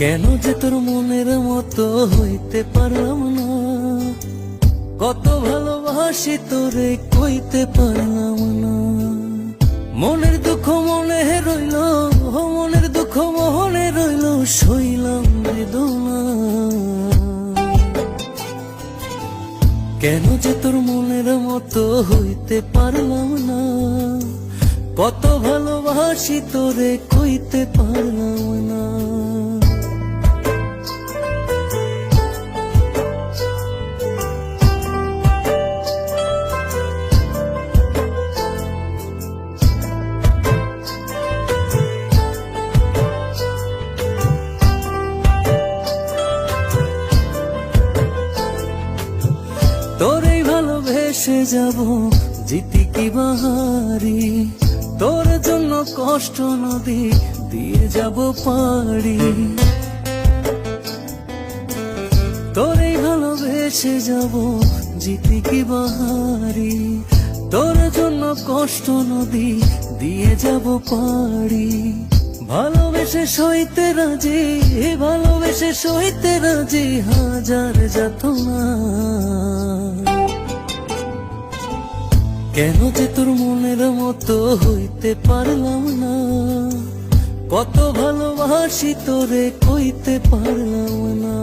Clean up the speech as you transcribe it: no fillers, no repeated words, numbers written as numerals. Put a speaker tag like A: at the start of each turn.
A: কেন যে তোর মনের মতো হইতে পারলাম না, কত ভালোবাসি তোরে কইতে পারলাম না। মনের দুঃখ মনে রইল, মনের দুঃখ মনে রইল, সইলাম বেদনা। কেন যে তোর মনের মতো হইতে পারলাম না, কত ভালোবাসি তোরে কইতে পারলাম না। তোরে ভালোবেসে যাব জিতি কি বাহারি, তোর জন্য কষ্ট নদী দিয়ে যাব পাড়ি। তোরে ভালোবেসে যাব জিতি কি বাহারি, তোর জন্য কষ্ট নদী দিয়ে যাব পাড়ি। ভালোবেসে সইতে রাজি, ভালোবেসে সইতে রাজি হাজার যাতনা। কেন যে তোর মনের মতো হইতে পারলাম না, কত ভালোবাসি তোরে কইতে পারলাম না।